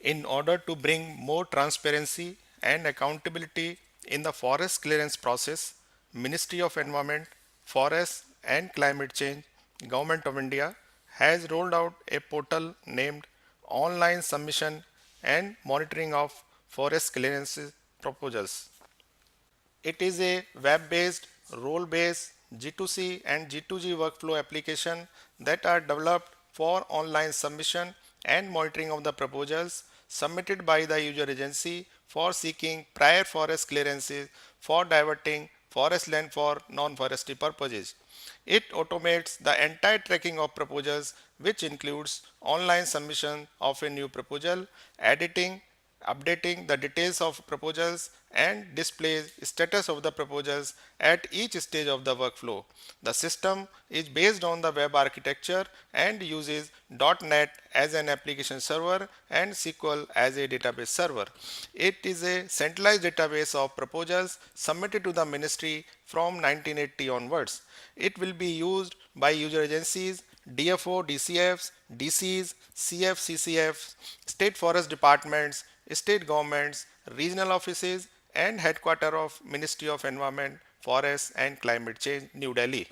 In order to bring more transparency and accountability in the forest clearance process, Ministry of Environment, Forests and Climate Change, Government of India has rolled out a portal named Online Submission and Monitoring of Forest Clearance Proposals. It is a web-based, role-based G2C and G2G workflow application that are developed for online submission and monitoring of the proposals submitted by the user agency for seeking prior forest clearances for diverting forest land for non-forestry purposes. It automates the entire tracking of proposals, which includes online submission of a new proposal, editing, updating the details of proposals, and displays status of the proposals at each stage of the workflow. The system is based on the web architecture and uses .NET as an application server and SQL as a database server. It is a centralized database of proposals submitted to the ministry from 1980 onwards. It will be used by user agencies, DFO, DCFs, DCs, CF, CCFs, state forest departments, state governments, regional offices, and headquarters of Ministry of Environment, Forests and Climate Change, New Delhi.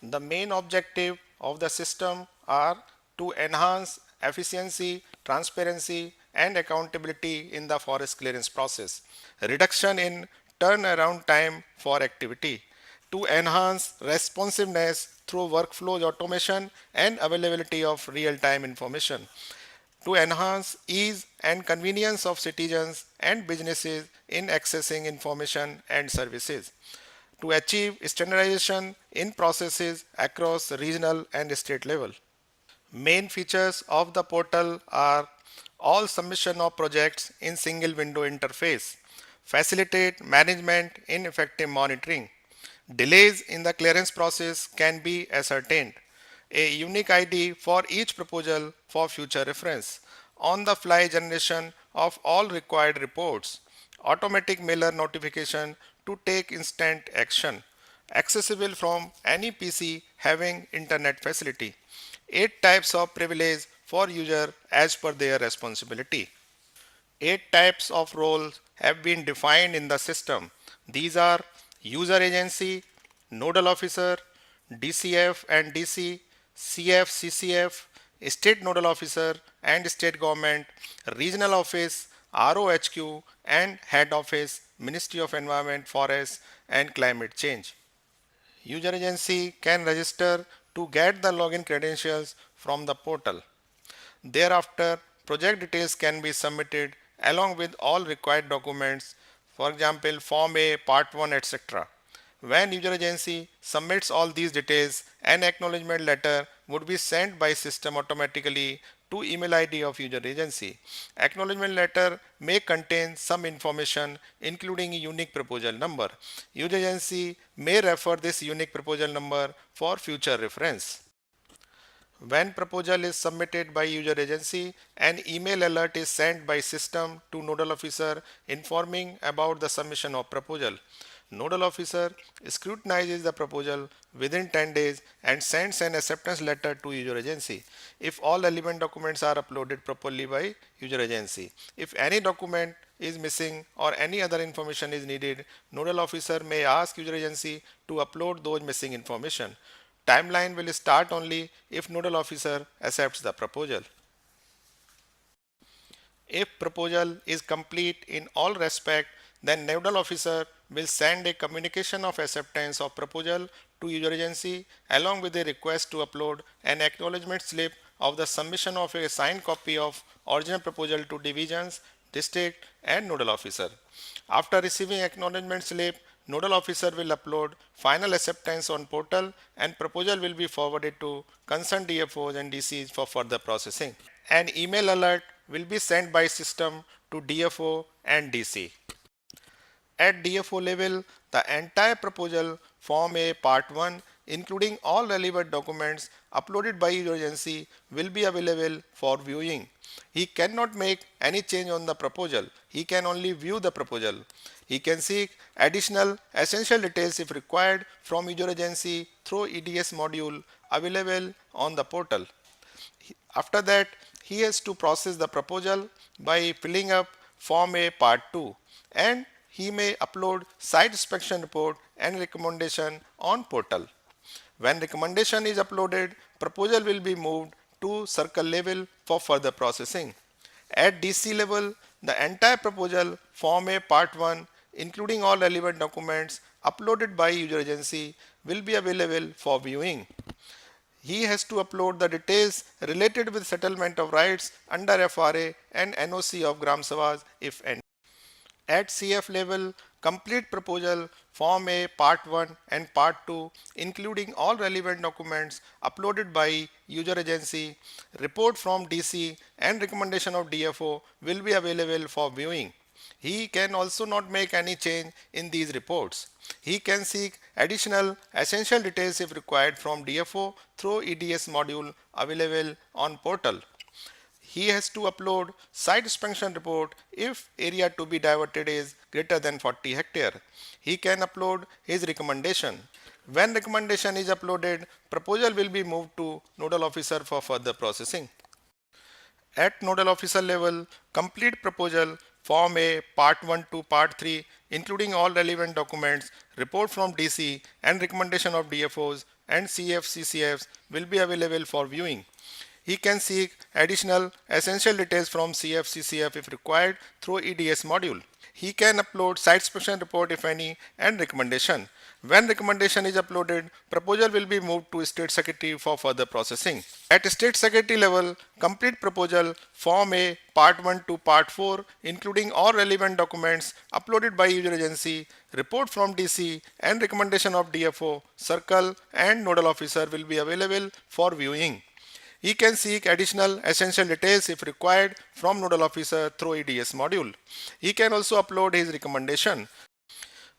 The main objective of the system are to enhance efficiency, transparency, and accountability in the forest clearance process, reduction in turnaround time for activity, to enhance responsiveness through workflows automation and availability of real-time information, to enhance ease and convenience of citizens and businesses in accessing information and services, to achieve standardization in processes across regional and state level. Main features of the portal are all submission of projects in single window interface, facilitate management in effective monitoring. Delays in the clearance process can be ascertained. A unique ID for each proposal for future reference. On the fly generation of all required reports. Automatic mailer notification to take instant action. Accessible from any PC having internet facility. 8 types of privilege for user as per their responsibility. 8 types of roles have been defined in the system. These are user agency, nodal officer, DCF and DC, CF, CCF, state nodal officer and state government, regional office, ROHQ and head office, Ministry of Environment, Forests and Climate Change. User agency can register to get the login credentials from the portal. Thereafter, project details can be submitted along with all required documents, for example, Form A, Part 1, etc. When user agency submits all these details, an acknowledgement letter would be sent by system automatically to email ID of user agency. Acknowledgement letter may contain some information including a unique proposal number. User agency may refer this unique proposal number for future reference. When proposal is submitted by user agency, an email alert is sent by system to nodal officer informing about the submission of proposal. Nodal officer scrutinizes the proposal within 10 days and sends an acceptance letter to user agency if all relevant documents are uploaded properly by user agency. If any document is missing or any other information is needed, nodal officer may ask user agency to upload those missing information. Timeline will start only if nodal officer accepts the proposal. If proposal is complete in all respect, then nodal officer will send a communication of acceptance of proposal to user agency along with a request to upload an acknowledgement slip of the submission of a signed copy of original proposal to divisions, district and nodal officer. After receiving acknowledgement slip, nodal officer will upload final acceptance on portal and proposal will be forwarded to concerned DFOs and DCs for further processing. An email alert will be sent by system to DFO and DC. At DFO level, the entire proposal Form A Part 1 including all relevant documents uploaded by user agency will be available for viewing. He cannot make any change on the proposal. He can only view the proposal. He can seek additional essential details if required from user agency through EDS module available on the portal. After that, he has to process the proposal by filling up Form A Part 2, and he may upload site inspection report and recommendation on portal. When recommendation is uploaded, proposal will be moved to circle level for further processing. At DC level, the entire proposal Form A Part 1, including all relevant documents uploaded by user agency, will be available for viewing. He has to upload the details related with settlement of rights under FRA and NOC of Gram Sabhas if any. At CF level, complete proposal Form A Part 1 and Part 2, including all relevant documents uploaded by user agency, report from DC and recommendation of DFO will be available for viewing. He can also not make any change in these reports. He can seek additional essential details if required from DFO through EDS module available on portal. He has to upload site inspection report if area to be diverted is greater than 40 hectare. He can upload his recommendation. When recommendation is uploaded, proposal will be moved to nodal officer for further processing. At nodal officer level, complete proposal Form A Part 1 to Part 3, including all relevant documents, report from DC and recommendation of DFOs and CF/CCFs will be available for viewing. He can seek additional essential details from CF/CCF if required through EDS module. He can upload site inspection report if any and recommendation. When recommendation is uploaded, proposal will be moved to State Secretary for further processing. At State Secretary level, complete proposal Form A Part 1 to Part 4, including all relevant documents uploaded by user agency, report from DC and recommendation of DFO, circle and nodal officer will be available for viewing. He can seek additional essential details if required from nodal officer through EDS module. He can also upload his recommendation.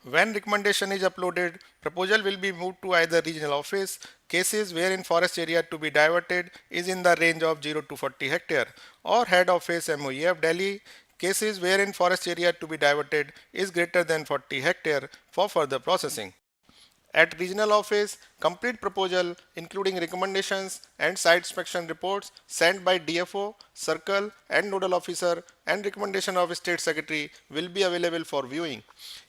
When recommendation is uploaded, proposal will be moved to either regional office, cases wherein forest area to be diverted is in the range of 0 to 40 hectare, or head office MOEF Delhi, cases wherein forest area to be diverted is greater than 40 hectare for further processing. At regional office, complete proposal including recommendations and site inspection reports sent by DFO, circle and nodal officer and recommendation of State Secretary will be available for viewing.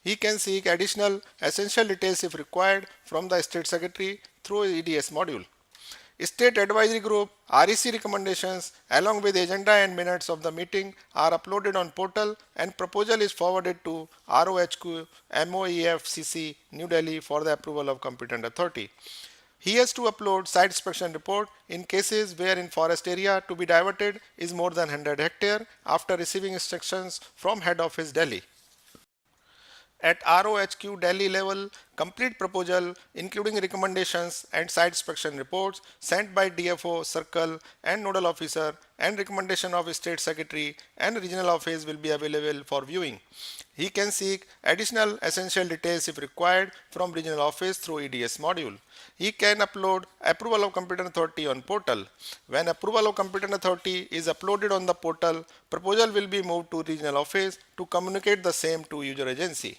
He can seek additional essential details if required from the State Secretary through EDS module. State Advisory Group REC recommendations along with agenda and minutes of the meeting are uploaded on portal and proposal is forwarded to ROHQ MOEFCC New Delhi for the approval of competent authority. He has to upload site inspection report in cases where in forest area to be diverted is more than 100 hectare after receiving instructions from head office Delhi. At ROHQ Delhi level, complete proposal including recommendations and site inspection reports sent by DFO, circle and nodal officer and recommendation of State Secretary and regional office will be available for viewing. He can seek additional essential details if required from regional office through EDS module. He can upload approval of competent authority on portal. When approval of competent authority is uploaded on the portal, proposal will be moved to regional office to communicate the same to user agency.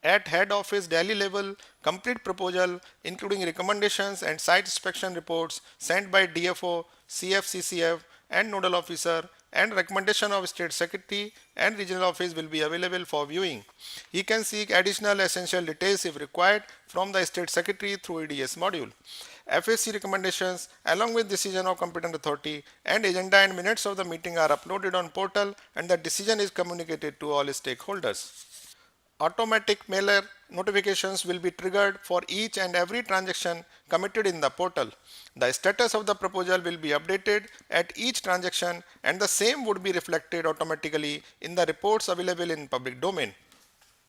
At head office Delhi level, complete proposal including recommendations and site inspection reports sent by DFO, CF/CCF and nodal officer and recommendation of State Secretary and regional office will be available for viewing. He can seek additional essential details if required from the State Secretary through EDS module. FSC recommendations along with decision of competent authority and agenda and minutes of the meeting are uploaded on portal and the decision is communicated to all stakeholders. Automatic mailer notifications will be triggered for each and every transaction committed in the portal. The status of the proposal will be updated at each transaction and the same would be reflected automatically in the reports available in public domain.